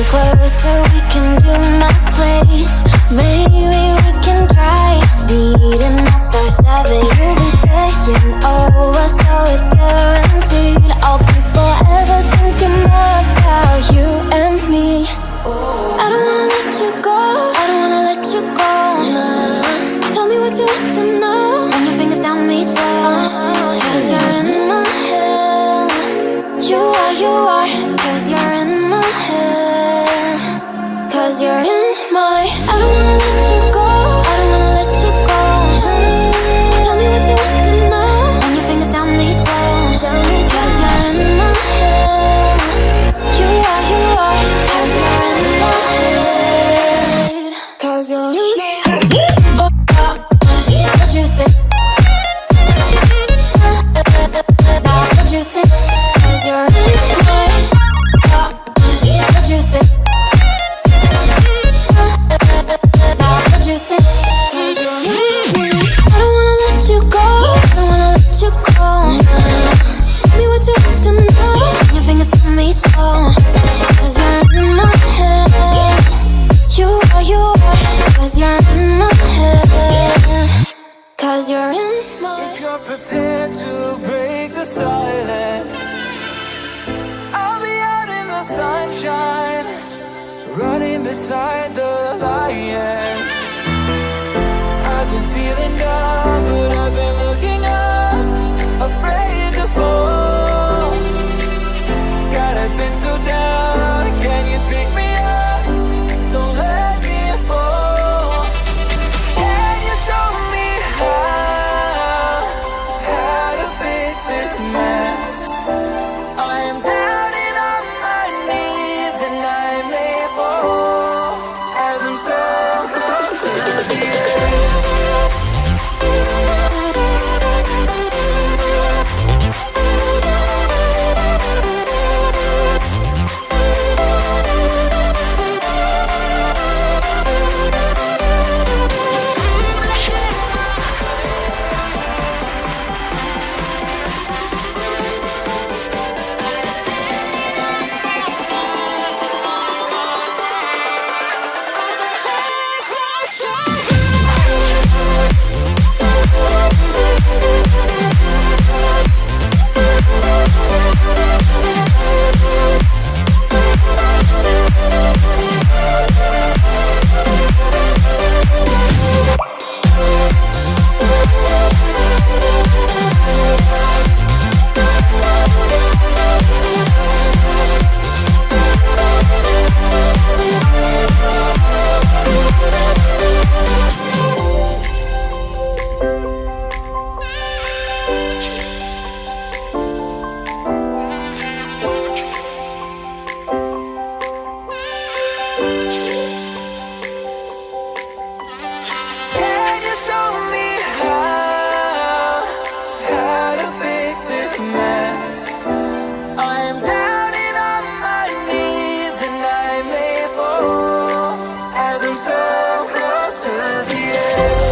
closer, we can do my place. Maybe we can try meeting up by 7. You'll be saying over, so it's guaranteed. I'll be forever thinking about you and me. I don't wanna let you go, I don't wanna let you go. Tell me what you want to know. Run your fingers down me slow, 'cause you're in my head. You are, 'cause you're in my head. 'Cause you're in my. I don't wanna let you go, I don't wanna let you go. Tell me what you want to know. Run your fingers down me slow, 'cause you're in my head. You are, 'cause you're in my head. 'Cause you're in my head. What you think? What you think? 'Cause you're in my head. What you think? What you think? 'Cause you're in my head. I don't wanna let you go, I don't wanna let you go. Tell me what you want to know. Your fingers on me slow, 'cause you're in my head. You are, 'cause you're in my head. 'Cause you're in my. If you're prepared to break the silence, I'll be out in the sunshine, running beside the lions. I've been feeling down, but I've been looking up, afraid to fall. God, I've been so down, can you pick me up? Don't let me fall. Can you show me how to fix this mess? I am down and on my knees, and I may fall as I'm so close to the edge. Can you show me how to fix this mess? I am down and on my knees, and I may fall as I'm so close to the edge.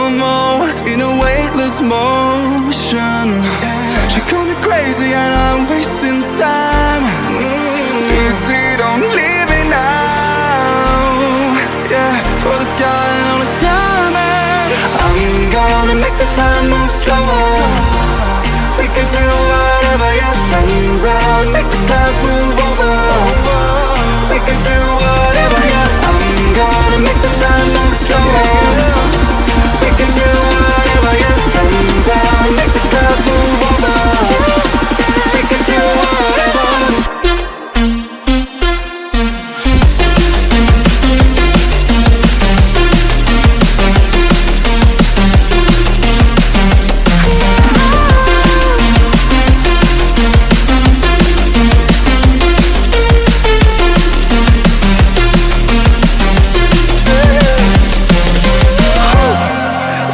slow-mo in a weightless motion. She called me crazy and I'm wasting time. Easy, don't leave me now. Yeah, for the sky and all its diamonds. I'm gonna make the time move slower. We can do whatever, yeah, sun's out, make the clouds move over. We can do whatever, yeah. I'm gonna make the time move slower. We can do whatever, yeah, sun's out, make the clouds move over. We can do whatever.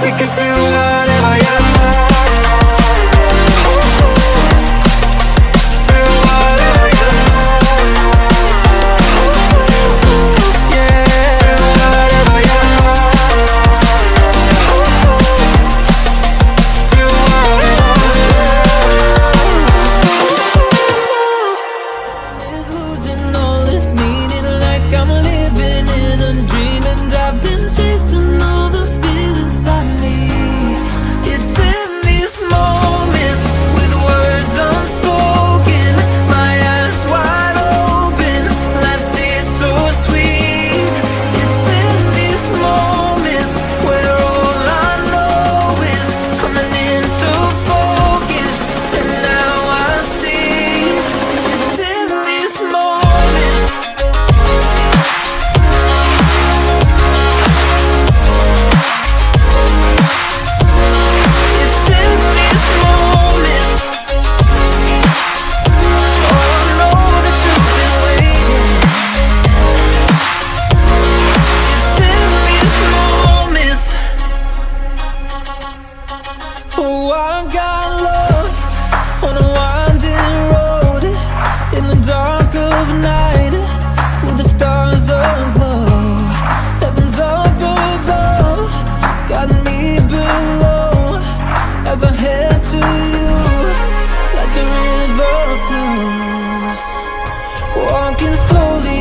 We can do whatever, yeah. Do whatever, yeah. Yeah, do whatever, yeah. Do whatever. Is losing all its meaning, like I'm living in a dream, and I've been chasing all the feelings I need. It's in these moments with words unspoken, my eyes wide open, life tastes so sweet. It's in these moments where all I know is coming into focus, and now I see. It's in these moments. It's in these moments. Oh, I know that you've been waiting. It's in these moments. Oh, I got lost on a winding road in the dark of night, with the stars aglow. Heaven's up above, got me below. As I head to you, like the river flows, walking slowly